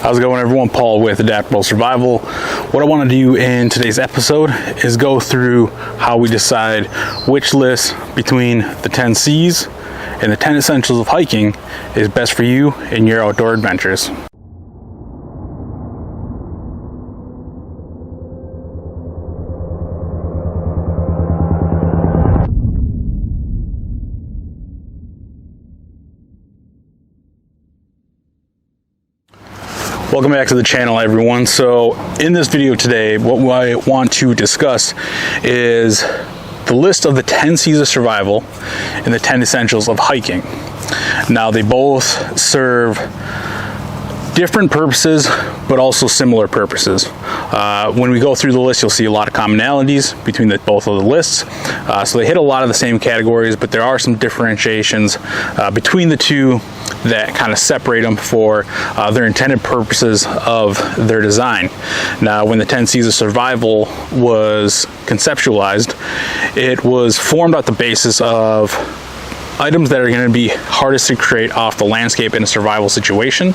How's it going, everyone? Paul with Adaptable Survival. What I want to do in today's episode is go through how we decide which list between the 10 C's and the 10 essentials of hiking is best for you in your outdoor adventures. Welcome back to the channel, everyone. So in this video today, what I want to discuss is the list of the 10 C's of survival and the 10 essentials of hiking. Now, they both serve different purposes, but also similar purposes. When we go through the list, you'll see a lot of commonalities between both of the lists. So they hit a lot of the same categories, but there are some differentiations between the two that kind of separate them for their intended purposes of their design. Now, when the 10 C's of survival was conceptualized, it was formed on the basis of items that are going to be hardest to create off the landscape in a survival situation.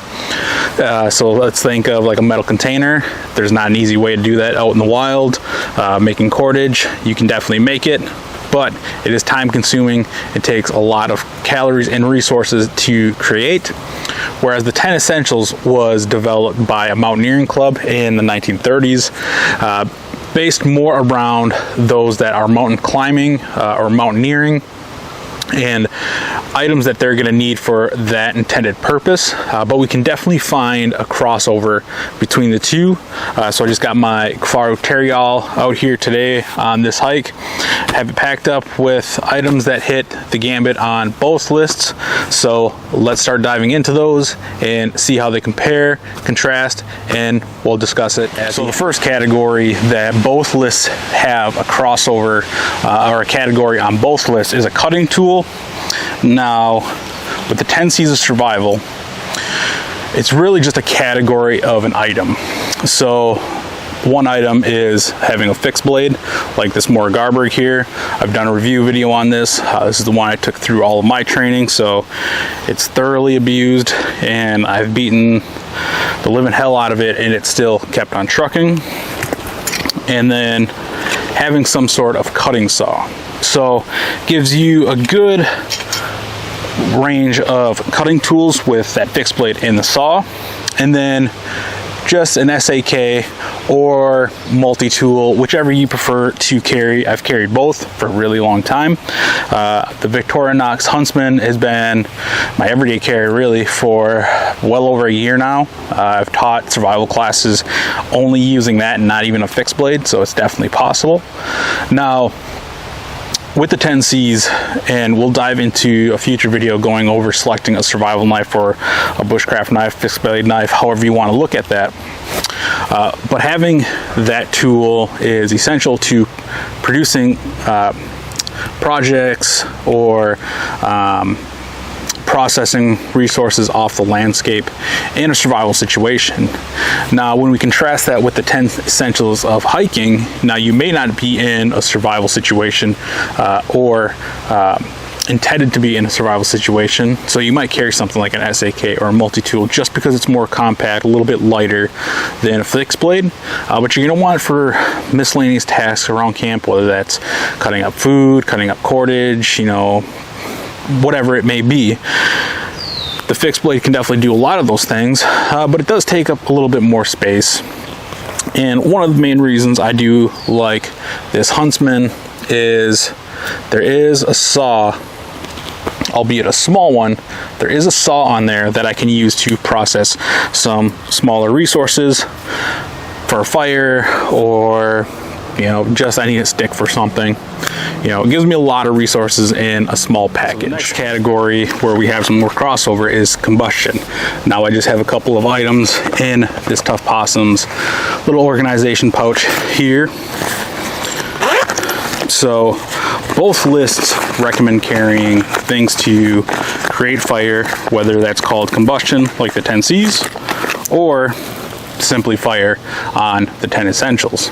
So let's think of like a metal container. There's not an easy way to do that out in the wild. Making cordage, you can definitely make it, but it is time consuming. It takes a lot of calories and resources to create. Whereas the 10 Essentials was developed by a mountaineering club in the 1930s, based more around those that are mountain climbing or mountaineering, and items that they're going to need for that intended purpose, but we can definitely find a crossover between the two. So I just got my Faro Terrial out here today on this hike. I have it packed up with items that hit the gambit on both lists. So let's start diving into those and see how they compare, contrast, and we'll discuss it. So the first category that both lists have a crossover or a category on both lists is a cutting tool. Now, with the 10 C's of survival, it's really just a category of an item. So one item is having a fixed blade, like this Moore Garberg here. I've done a review video on this. This is the one I took through all of my training, so it's thoroughly abused, and I've beaten the living hell out of it, and it still kept on trucking. And then having some sort of cutting saw. So gives you a good range of cutting tools with that fixed blade in the saw, and then just an SAK or multi-tool, whichever you prefer to carry. I've carried both for a really long time. The Victorinox Huntsman has been my everyday carry really for well over a year now. I've taught survival classes only using that and not even a fixed blade, so it's definitely possible. Now, with the 10 C's, and we'll dive into a future video going over selecting a survival knife or a bushcraft knife, fixed blade knife, however you want to look at that. But having that tool is essential to producing projects or processing resources off the landscape in a survival situation. Now, when we contrast that with the 10 essentials of hiking, now you may not be in a survival situation or intended to be in a survival situation, so you might carry something like an SAK or a multi-tool just because it's more compact, a little bit lighter than a fixed blade, but you're going to want it for miscellaneous tasks around camp, whether that's cutting up food, cutting up cordage, whatever it may be. The fixed blade can definitely do a lot of those things, but it does take up a little bit more space. And one of the main reasons I do like this Huntsman is there is a saw, albeit a small one. There is a saw on there that I can use to process some smaller resources for a fire, or just I need a stick for something. It gives me a lot of resources in a small package. So the next category where we have some more crossover is combustion. Now, I just have a couple of items in this Tough Possum's little organization pouch here. So both lists recommend carrying things to create fire, whether that's called combustion like the 10 C's or simply fire on the 10 Essentials.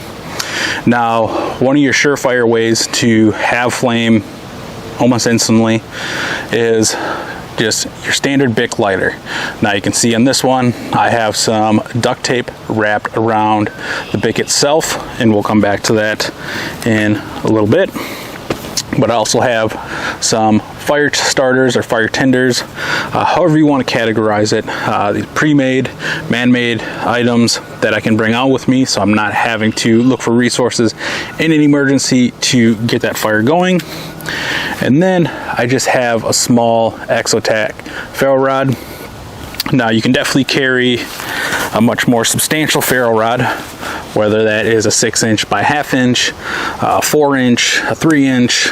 Now, one of your surefire ways to have flame almost instantly is just your standard Bic lighter. Now you can see on this one, I have some duct tape wrapped around the Bic itself, and we'll come back to that in a little bit. But I also have some fire starters or fire tenders, however you want to categorize it. These pre-made, man-made items that I can bring out with me, so I'm not having to look for resources in an emergency to get that fire going. And then I just have a small Exotac ferro rod. Now you can definitely carry a much more substantial ferro rod, whether that is a 6-inch by 1/2 inch, a 4-inch, a 3-inch,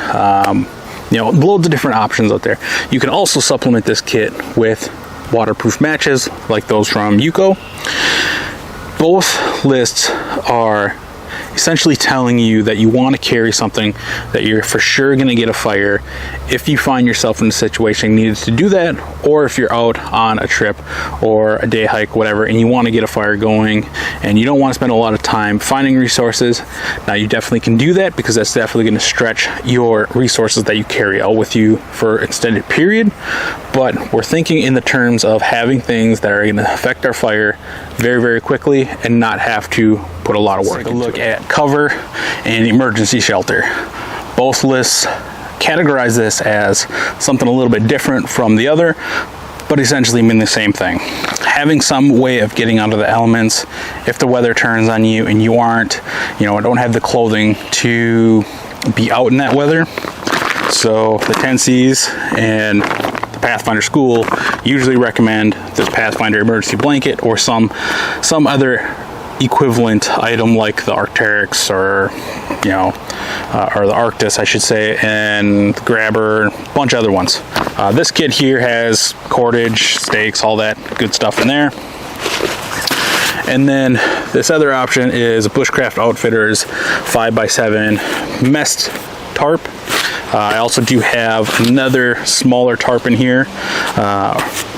you know, loads of different options out there. You can also supplement this kit with waterproof matches like those from Yuko. Both lists are essentially telling you that you want to carry something that you're for sure going to get a fire if you find yourself in a situation needed to do that, or if you're out on a trip or a day hike, whatever, and you want to get a fire going and you don't want to spend a lot of time finding resources. Now you definitely can do that, because that's definitely going to stretch your resources that you carry out with you for an extended period. But we're thinking in the terms of having things that are going to affect our fire very, very quickly and not have to put a lot of work. Let's take a look at cover and emergency shelter. Both lists categorize this as something a little bit different from the other, but essentially mean the same thing. Having some way of getting out of the elements if the weather turns on you and you aren't, you know, don't have the clothing to be out in that weather. So the 10Cs and the Pathfinder School usually recommend this Pathfinder emergency blanket or some other equivalent item like the Arcteryx, or you know, or the Arctis I should say, and the Grabber, a bunch of other ones. This kit here has cordage, stakes, all that good stuff in there. And then this other option is Bushcraft Outfitters 5x7 mesh tarp. I also do have another smaller tarp in here,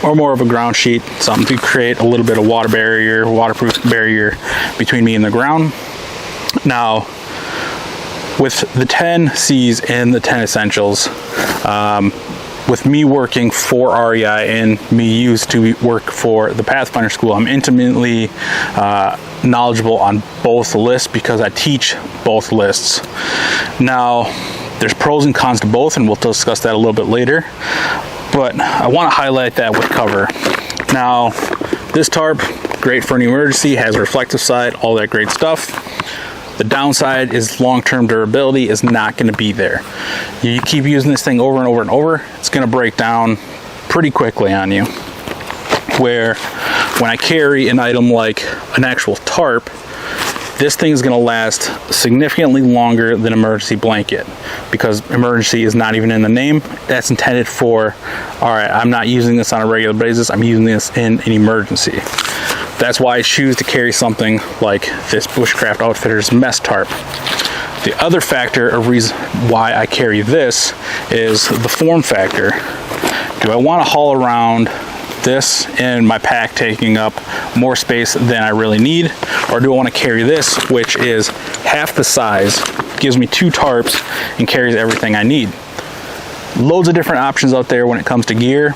or more of a ground sheet, something to create a little bit of waterproof barrier between me and the ground. Now, with the 10 C's and the 10 Essentials, with me working for REI and me used to work for the Pathfinder School, I'm intimately knowledgeable on both lists because I teach both lists. Now, there's pros and cons to both, and we'll discuss that a little bit later, but I want to highlight that with cover. Now, this tarp, great for an emergency, has a reflective side, all that great stuff. The downside is long-term durability is not going to be there. You keep using this thing over and over and over, it's going to break down pretty quickly on you. Where when I carry an item like an actual tarp, this thing is going to last significantly longer than emergency blanket, because emergency is not even in the name. That's intended for, all right, I'm not using this on a regular basis, I'm using this in an emergency. That's why I choose to carry something like this Bushcraft Outfitters mesh tarp. The other factor, a reason why I carry this, is the form factor. Do I want to haul around this in my pack taking up more space than I really need, or do I want to carry this, which is half the size, gives me 2 tarps and carries everything I need? Loads of different options out there when it comes to gear.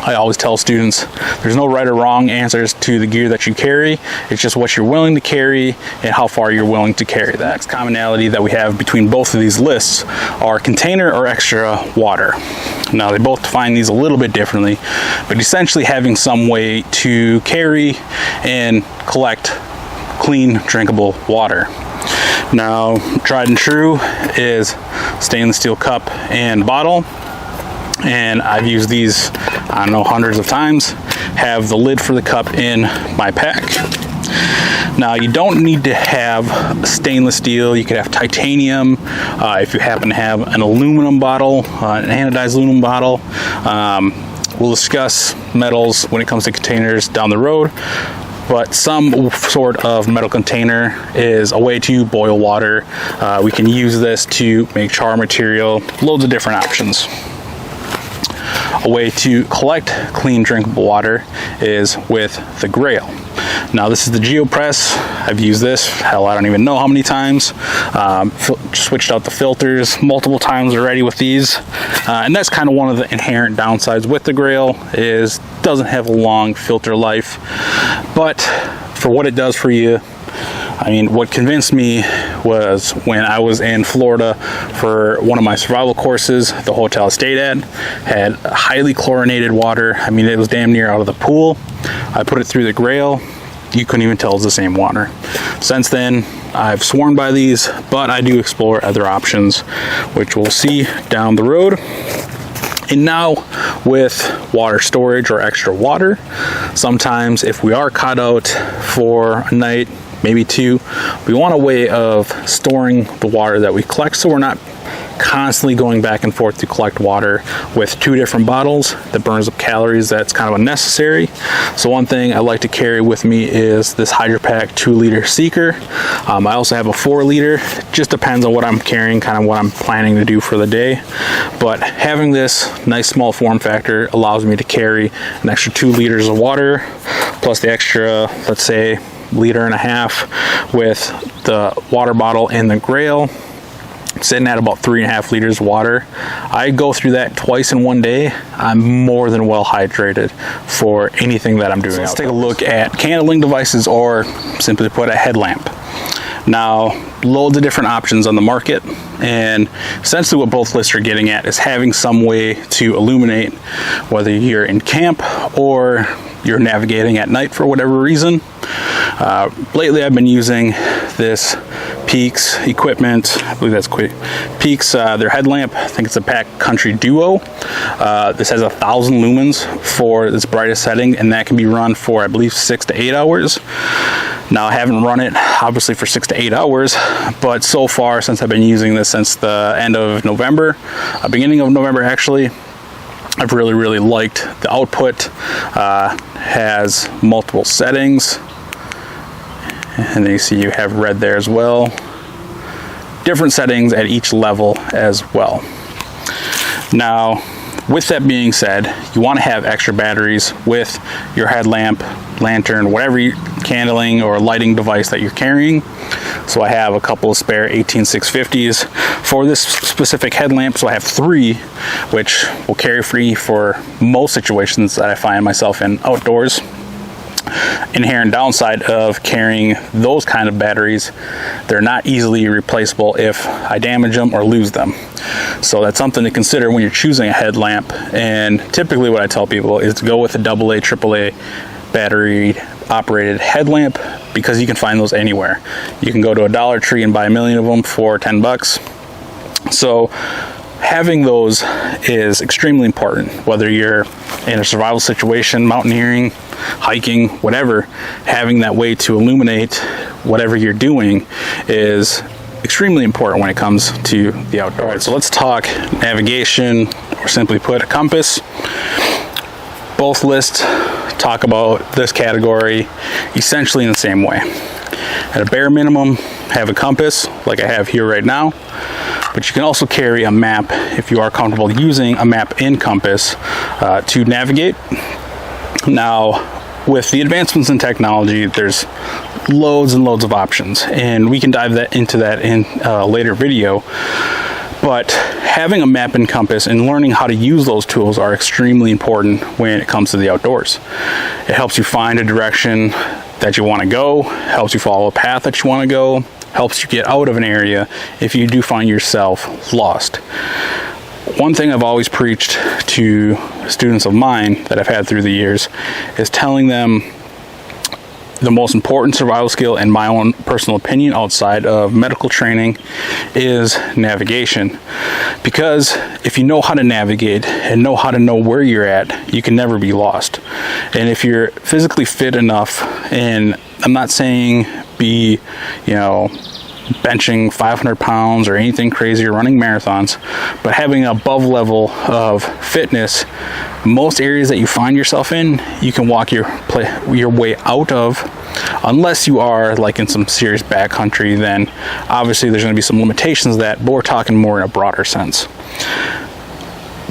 I always tell students there's no right or wrong answers to the gear that you carry. It's just what you're willing to carry and how far you're willing to carry that. The next commonality that we have between both of these lists are container or extra water. Now, they both define these a little bit differently, but essentially having some way to carry and collect clean, drinkable water. Now, tried and true is stainless steel cup and bottle. And I've used these, I don't know, hundreds of times. Have the lid for the cup in my pack. Now, you don't need to have stainless steel. You could have titanium. If you happen to have an aluminum bottle, an anodized aluminum bottle. We'll discuss metals when it comes to containers down the road. But some sort of metal container is a way to boil water. We can use this to make char material. Loads of different options. A way to collect clean drinkable water is with the Grail. Now this is the GeoPress. I've used this, hell, I don't even know how many times. Switched out the filters multiple times already with these. And that's kind of one of the inherent downsides with the Grail, is doesn't have a long filter life. But for what it does for you, I mean, what convinced me was when I was in Florida for one of my survival courses. The hotel I stayed at had highly chlorinated water. I mean, it was damn near out of the pool. I put it through the Grail. You couldn't even tell it was the same water. Since then, I've sworn by these, but I do explore other options, which we'll see down the road. And now with water storage or extra water, sometimes if we are caught out for a night, maybe two, we want a way of storing the water that we collect, so we're not constantly going back and forth to collect water with 2 different bottles. That burns up calories. That's kind of unnecessary. So one thing I like to carry with me is this Hydro Pack 2-liter Seeker. I also have a 4-liter. Just depends on what I'm carrying, kind of what I'm planning to do for the day. But having this nice small form factor allows me to carry an extra 2 liters of water, plus the extra, let's say, 1.5 liters with the water bottle in the Grail, sitting at about 3.5 liters of water. I go through that twice in one day. I'm more than well hydrated for anything that I'm doing. So let's take a look at candling devices, or simply put, a headlamp. Now, loads of different options on the market, and essentially what both lists are getting at is having some way to illuminate, whether you're in camp or you're navigating at night for whatever reason. Lately I've been using this Peaks equipment. I believe that's Peaks, their headlamp. I think it's a Backcountry Duo. This has 1,000 lumens for its brightest setting, and that can be run for, I believe, 6 to 8 hours. Now, I haven't run it obviously for 6 to 8 hours, but so far, since I've been using this since the end of November, beginning of November actually, I've really liked the output. Has multiple settings, and then you see you have red there as well. Different settings at each level as well. Now, with that being said, you want to have extra batteries with your headlamp, lantern, whatever candling or lighting device that you're carrying. So I have a couple of spare 18650s for this specific headlamp. So I have 3, which will carry free for most situations that I find myself in outdoors. Inherent downside of carrying those kind of batteries, they're not easily replaceable if I damage them or lose them. So that's something to consider when you're choosing a headlamp. And typically what I tell people is to go with a AA, AAA battery operated headlamp, because you can find those anywhere. You can go to a Dollar Tree and buy a million of them for $10. So having those is extremely important, whether you're in a survival situation, mountaineering, hiking, whatever. Having that way to illuminate whatever you're doing is extremely important when it comes to the outdoors. All right, so let's talk navigation, or simply put, a compass. Both lists talk about this category essentially in the same way. At a bare minimum, have a compass like I have here right now, but you can also carry a map if you are comfortable using a map and compass to navigate. Now, with the advancements in technology, there's loads and loads of options, and we can dive into that in a later video. But having a map and compass and learning how to use those tools are extremely important when it comes to the outdoors. It helps you find a direction that you want to go, helps you follow a path that you want to go, helps you get out of an area if you do find yourself lost. One thing I've always preached to students of mine that I've had through the years is telling them the most important survival skill, in my own personal opinion, outside of medical training, is navigation. Because if you know how to navigate and know how to know where you're at, you can never be lost. And if you're physically fit enough, and I'm not saying be, benching 500 pounds or anything crazy or running marathons, but having an above level of fitness, most areas that you find yourself in, you can walk your way out of, unless you are like in some serious backcountry. Then obviously there's going to be some limitations to that, but we're talking more in a broader sense.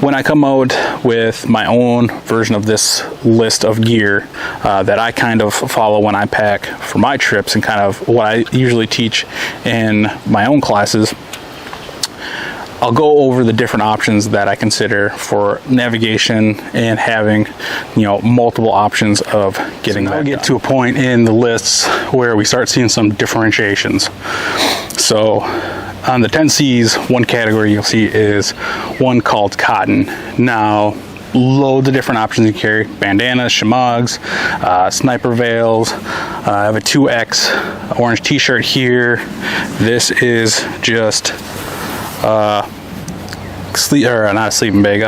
when I come out with my own version of this list of gear that I kind of follow when I pack for my trips, and kind of what I usually teach in my own classes, I'll go over the different options that I consider for navigation and having, you know, multiple options of getting that. I'll get to a point in the lists where we start seeing some differentiations. So on the 10Cs, one category you'll see is one called cotton. Now, loads of different options you carry: bandanas, shamogs, sniper veils. I have a 2X orange t-shirt here. This is just not a sleeping bag,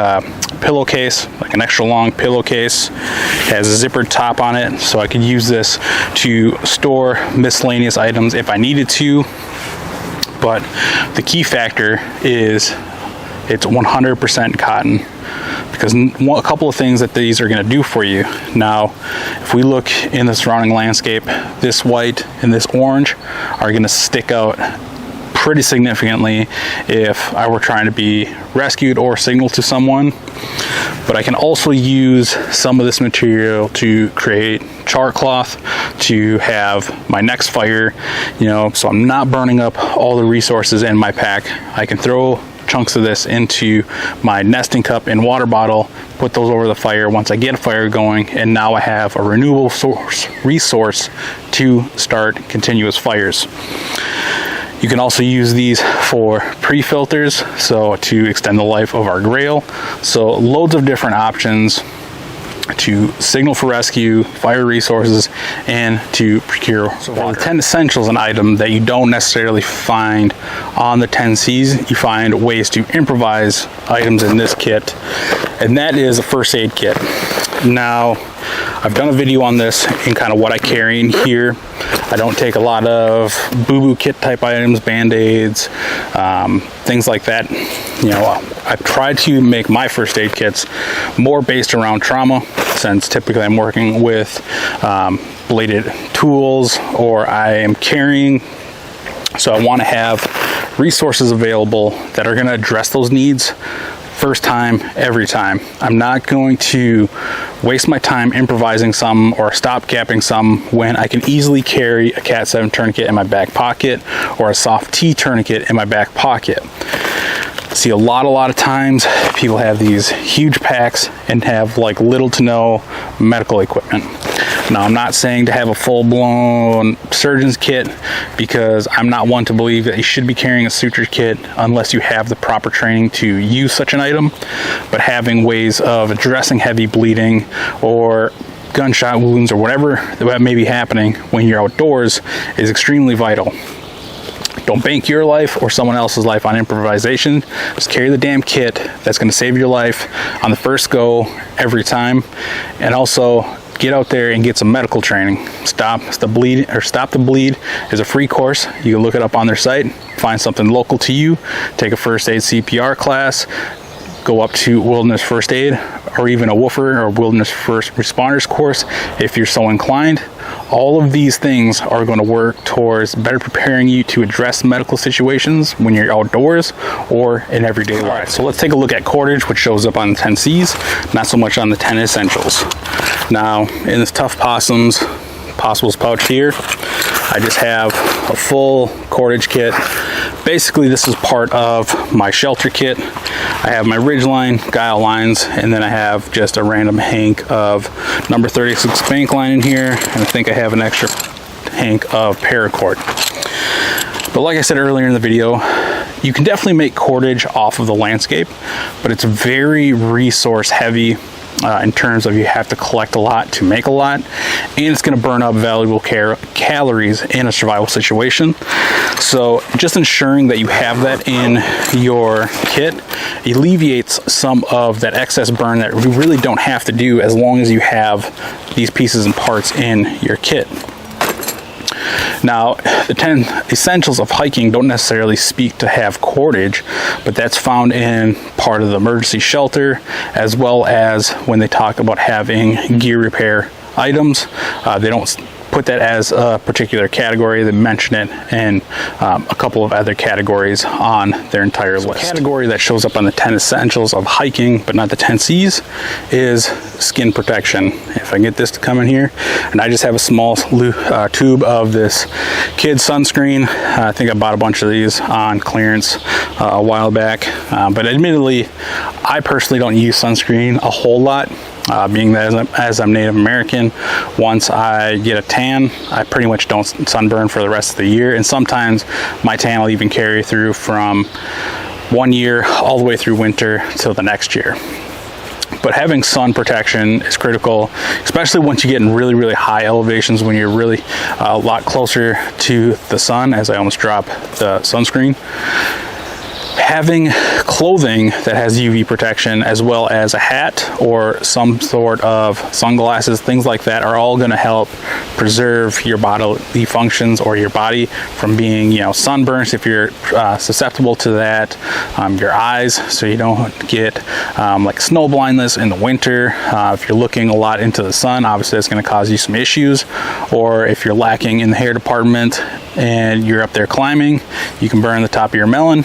pillowcase, like an extra long pillowcase. It has a zippered top on it, so I could use this to store miscellaneous items if I needed to. But the key factor is it's 100% cotton, because a couple of things that these are going to do for you. Now, if we look in the surrounding landscape, this white and this orange are going to stick out pretty significantly if I were trying to be rescued or signal to someone. But I can also use some of this material to create char cloth to have my next fire, you know, so I'm not burning up all the resources in my pack. I can throw chunks of this into my nesting cup and water bottle, put those over the fire once I get a fire going, and now I have a renewable resource to start continuous fires. You can also use these for pre-filters, so to extend the life of our grail. So loads of different options to signal for rescue, fire resources, and to procure water. For the 10 essentials, an item that you don't necessarily find on the 10Cs, you find ways to improvise items in this kit, and that is a first aid kit. Now, I've done a video on this and kind of what I carry in here. I don't take a lot of boo-boo kit type items, band-aids, things like that. You know, I've tried to make my first aid kits more based around trauma, since typically I'm working with bladed tools, or I am carrying. So I want to have resources available that are going to address those needs first time, every time. I'm not going to waste my time improvising some or stop-gapping some when I can easily carry a Cat 7 tourniquet in my back pocket or a soft T tourniquet in my back pocket. See a lot of times people have these huge packs and have like little to no medical equipment. Now, I'm not saying to have a full-blown surgeon's kit, because I'm not one to believe that you should be carrying a suture kit unless you have the proper training to use such an item. But having ways of addressing heavy bleeding or gunshot wounds or whatever that may be happening when you're outdoors is extremely vital. Don't bank your life or someone else's life on improvisation. Just carry the damn kit that's going to save your life on the first go every time. And also, get out there and get some medical training. Stop the Bleed is a free course. You can look it up on their site, find something local to you, take a first aid CPR class, go up to wilderness first aid, or even a woofer or wilderness first responders course if you're so inclined. All of these things are going to work towards better preparing you to address medical situations when you're outdoors or in everyday life. All right, so let's take a look at cordage, which shows up on the 10Cs, not so much on the 10 essentials. Now, in this Tough Possibles pouch here, I just have a full cordage kit. Basically, this is part of my shelter kit. I have my Ridgeline guile lines, and then I have just a random hank of number 36 bank line in here, and I think I have an extra hank of paracord. But like I said earlier in the video, you can definitely make cordage off of the landscape, but it's very resource heavy in terms of you have to collect a lot to make a lot, and it's going to burn up valuable calories in a survival situation. So just ensuring that you have that in your kit alleviates some of that excess burn that you really don't have to do as long as you have these pieces and parts in your kit. Now, the 10 essentials of hiking don't necessarily speak to have cordage, but that's found in part of the emergency shelter, as well as when they talk about having gear repair items. They don't put that as a particular category, then mention it in a couple of other categories on their entire list. The category that shows up on the 10 essentials of hiking, but not the 10 C's, is skin protection. If I get this to come in here, and I just have a small tube of this kid's sunscreen. I think I bought a bunch of these on clearance a while back, but admittedly, I personally don't use sunscreen a whole lot. Being that as I'm Native American, once I get a tan, I pretty much don't sunburn for the rest of the year, and sometimes my tan will even carry through from 1 year all the way through winter till the next year. But having sun protection is critical, especially once you get in really, really high elevations, when you're really a lot closer to the sun, as I almost dropped the sunscreen. Having clothing that has UV protection, as well as a hat or some sort of sunglasses, things like that, are all going to help preserve your bodily functions or your body from being, sunburnt if you're susceptible to that. Your eyes, so you don't get like snow blindness in the winter. If you're looking a lot into the sun, obviously that's going to cause you some issues. Or if you're lacking in the hair department and you're up there climbing, you can burn the top of your melon.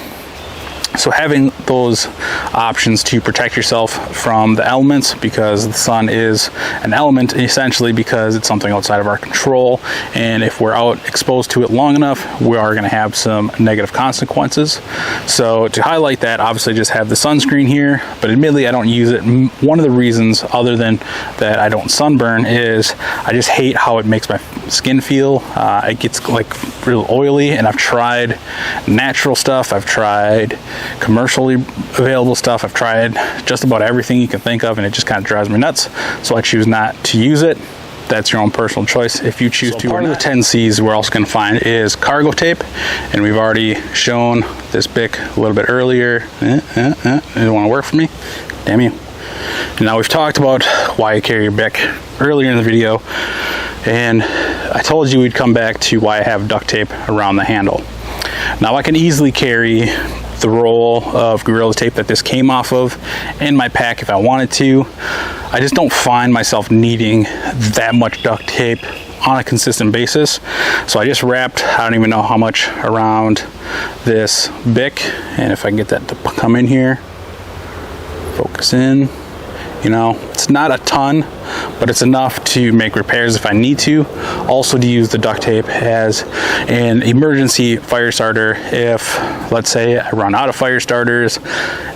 So having those options to protect yourself from the elements, because the sun is an element essentially because it's something outside of our control, and if we're out exposed to it long enough, we are going to have some negative consequences. So to highlight that, obviously just have the sunscreen here, but admittedly I don't use it. One of the reasons, other than that I don't sunburn, is I just hate how it makes my skin feel. It gets like real oily, and I've tried natural stuff, I've tried commercially available stuff, I've tried just about everything you can think of, and it just kind of drives me nuts. So I choose not to use it. That's your own personal choice if you choose to. Part of the 10 C's we're also going to find is cargo tape, and we've already shown this bic a little bit earlier. It didn't want to work for me. Damn you. And now we've talked about why you carry your bic earlier in the video, and I told you we'd come back to why I have duct tape around the handle. Now I can easily carry the roll of Gorilla Tape that this came off of in my pack if I wanted to. I just don't find myself needing that much duct tape on a consistent basis. So I just wrapped, I don't even know how much, around this bic, and if I can get that to come in here, focus in. It's not a ton, but it's enough to make repairs if I need to. Also to use the duct tape as an emergency fire starter. If, let's say, I run out of fire starters,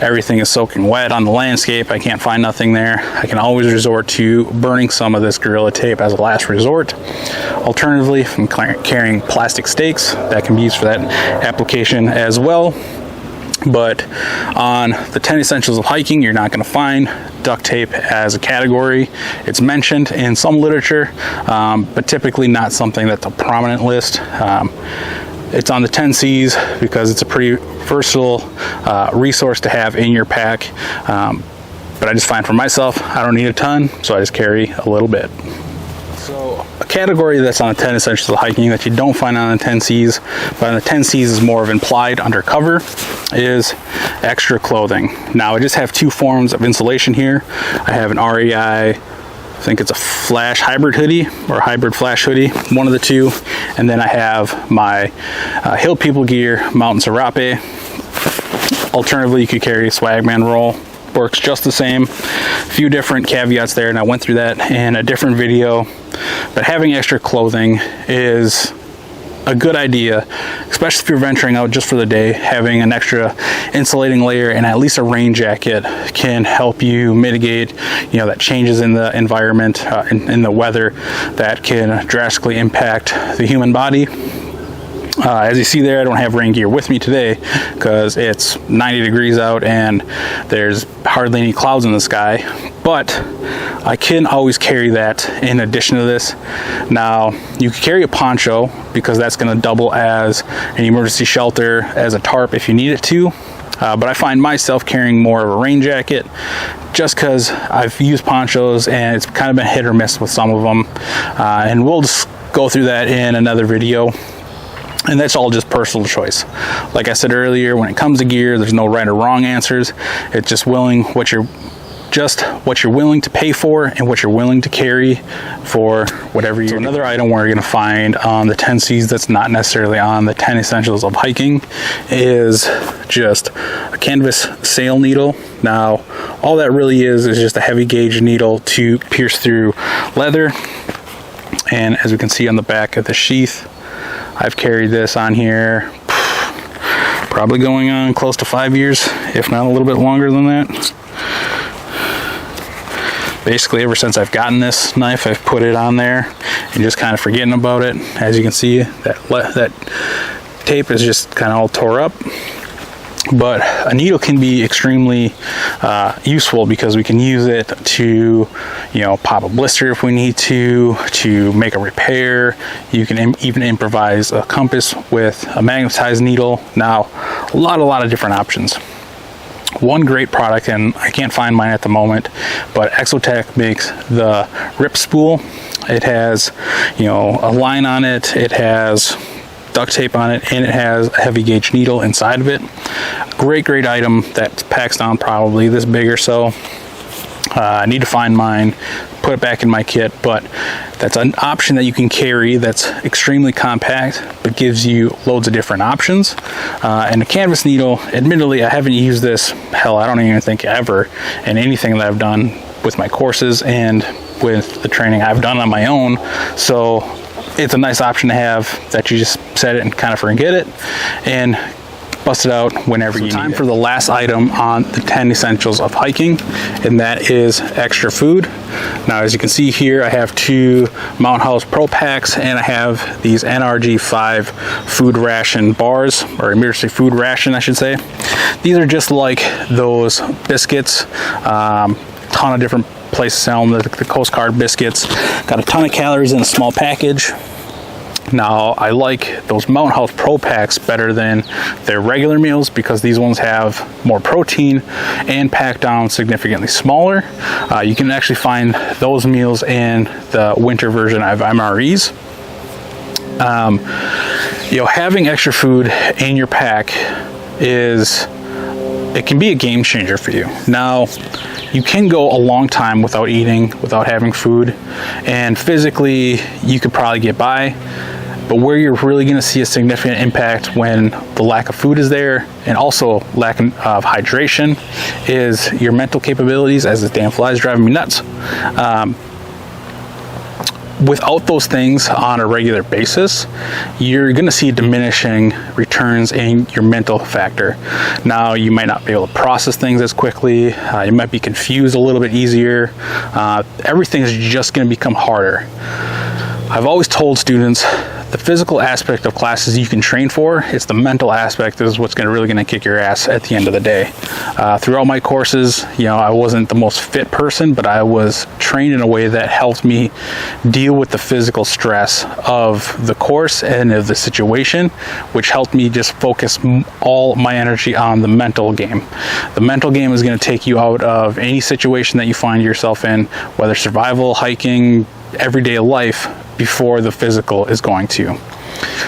everything is soaking wet on the landscape, I can't find nothing there, I can always resort to burning some of this Gorilla Tape as a last resort. Alternatively, if I'm carrying plastic stakes, that can be used for that application as well. But on the 10 essentials of hiking, you're not going to find duct tape as a category. It's mentioned in some literature, but typically not something that's a prominent list. It's on the 10 C's because it's a pretty versatile resource to have in your pack. But I just find for myself, I don't need a ton, so I just carry a little bit. So a category that's on the 10 essentials of hiking that you don't find on the 10 C's, but on the 10 C's is more of implied undercover, is extra clothing. Now I just have two forms of insulation here. I have an REI, I think it's a flash hybrid hoodie or hybrid flash hoodie, one of the two. And then I have my Hill People Gear Mountain Serape. Alternatively, you could carry a Swagman roll. Works just the same. A few different caveats there, and I went through that in a different video. But having extra clothing is a good idea, especially if you're venturing out just for the day. Having an extra insulating layer and at least a rain jacket can help you mitigate, that changes in the environment, in the weather, that can drastically impact the human body. As you see there, I don't have rain gear with me today because it's 90 degrees out and there's hardly any clouds in the sky, but I can always carry that in addition to this. Now, you can carry a poncho because that's going to double as an emergency shelter, as a tarp if you need it to. But I find myself carrying more of a rain jacket just because I've used ponchos and it's kind of been hit or miss with some of them. And we'll just go through that in another video. And that's all just personal choice. Like I said earlier, when it comes to gear, there's no right or wrong answers. It's just what you're just what you're willing to pay for and what you're willing to carry for whatever you're doing. Another item we're going to find on the 10Cs that's not necessarily on the 10 essentials of hiking is just a canvas sail needle. Now, all that really is just a heavy gauge needle to pierce through leather. And as we can see on the back of the sheath, I've carried this on here probably going on close to 5 years, if not a little bit longer than that. Basically, ever since I've gotten this knife, I've put it on there and just kind of forgetting about it. As you can see, that tape is just kind of all tore up. But a needle can be extremely useful because we can use it to, pop a blister if we need to make a repair. You can even improvise a compass with a magnetized needle. Now, a lot of different options. One great product, and I can't find mine at the moment, but Exotech makes the rip spool. It has, a line on it. It has duct tape on it, and it has a heavy gauge needle inside of it. Great item that packs down probably this big or so. I need to find mine, put it back in my kit, but that's an option that you can carry that's extremely compact but gives you loads of different options. And the canvas needle, admittedly, I haven't used this, hell, I don't even think ever, in anything that I've done with my courses and with the training I've done on my own. So it's a nice option to have that you just set it and kind of forget it and bust it out whenever you need it. Time for the last item on the 10 essentials of hiking, and that is extra food. Now, as you can see here, I have 2 Mountain House Pro Packs, and I have these NRG 5 food ration bars, or emergency food ration, I should say. These are just like those biscuits, ton of different places sell them, the Coast Guard biscuits. Got a ton of calories in a small package. Now, I like those Mountain House Pro Packs better than their regular meals because these ones have more protein and packed down significantly smaller. You can actually find those meals in the winter version of MREs. Having extra food in your pack it can be a game changer for you. Now, you can go a long time without eating, without having food, and physically you could probably get by. But where you're really going to see a significant impact when the lack of food is there, and also lack of hydration, is your mental capabilities, as the damn fly is driving me nuts. Without those things on a regular basis, you're going to see diminishing returns in your mental factor. Now, you might not be able to process things as quickly. You might be confused a little bit easier. Everything is just going to become harder. I've always told students the physical aspect of classes you can train for, it's the mental aspect is what's really going to kick your ass at the end of the day. Throughout my courses, I wasn't the most fit person, but I was trained in a way that helped me deal with the physical stress of the course and of the situation, which helped me just focus all my energy on the mental game. The mental game is going to take you out of any situation that you find yourself in, whether survival, hiking, everyday life, before the physical is going to.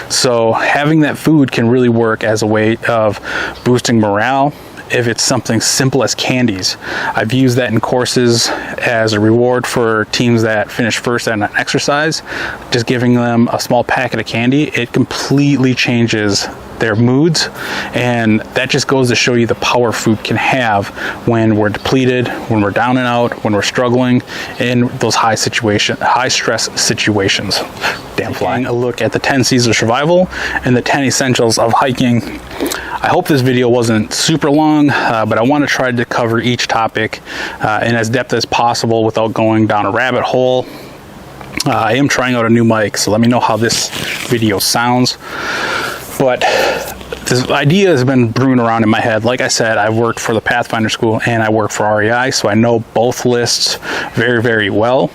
So having that food can really work as a way of boosting morale. If it's something simple as candies, I've used that in courses as a reward for teams that finish first at an exercise. Just giving them a small packet of candy, it completely changes their moods, and that just goes to show you the power food can have when we're depleted, when we're down and out, when we're struggling in those high stress situations. Damn flying. A look at the 10 C's of survival and the 10 essentials of hiking. I hope this video wasn't super long, but I want to try to cover each topic in as depth as possible without going down a rabbit hole. I am trying out a new mic, so let me know how this video sounds. But this idea has been brewing around in my head. Like I said, I've worked for the Pathfinder School and I work for REI, so I know both lists very, very well.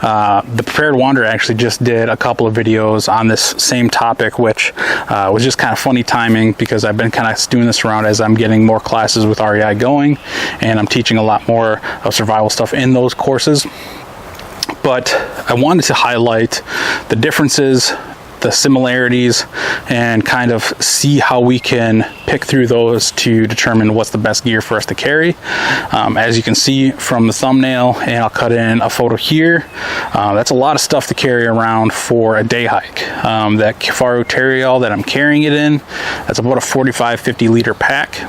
The Prepared Wanderer actually just did a couple of videos on this same topic, which was just kind of funny timing because I've been kind of doing this around as I'm getting more classes with REI going, and I'm teaching a lot more of survival stuff in those courses. But I wanted to highlight the differences the similarities and kind of see how we can pick through those to determine what's the best gear for us to carry. As you can see from the thumbnail, and I'll cut in a photo here, that's a lot of stuff to carry around for a day hike. That Kifaru Terrial that I'm carrying it in, that's about a 45-50 liter pack.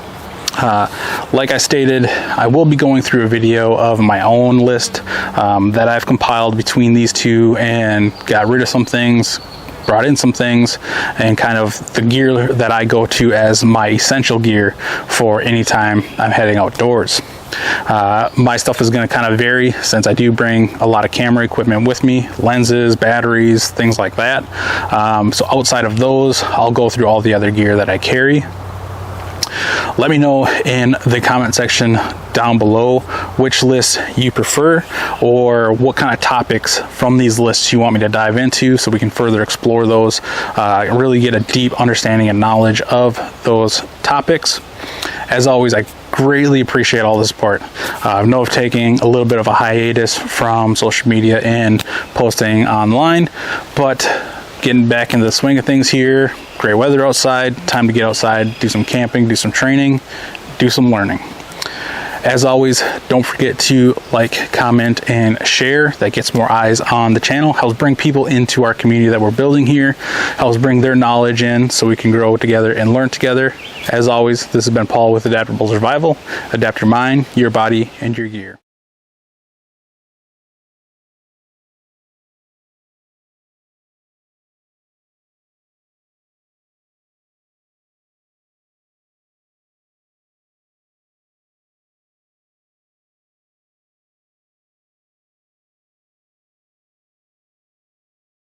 Like I stated, I will be going through a video of my own list that I've compiled between these two and got rid of some things, brought in some things, and kind of the gear that I go to as my essential gear for any time I'm heading outdoors. My stuff is going to kind of vary since I do bring a lot of camera equipment with me, lenses, batteries, things like that. So outside of those, I'll go through all the other gear that I carry. Let me know in the comment section down below which lists you prefer, or what kind of topics from these lists you want me to dive into, so we can further explore those, really get a deep understanding and knowledge of those topics. As always, I greatly appreciate all the support. I know of taking a little bit of a hiatus from social media and posting online, but getting back into the swing of things here. Great weather outside, time to get outside, do some camping, do some training, do some learning. As always, don't forget to like, comment, and share. That gets more eyes on the channel, helps bring people into our community that we're building here, helps bring their knowledge in so we can grow together and learn together. As always, this has been Paul with Adaptable Survival. Adapt your mind, your body, and your gear.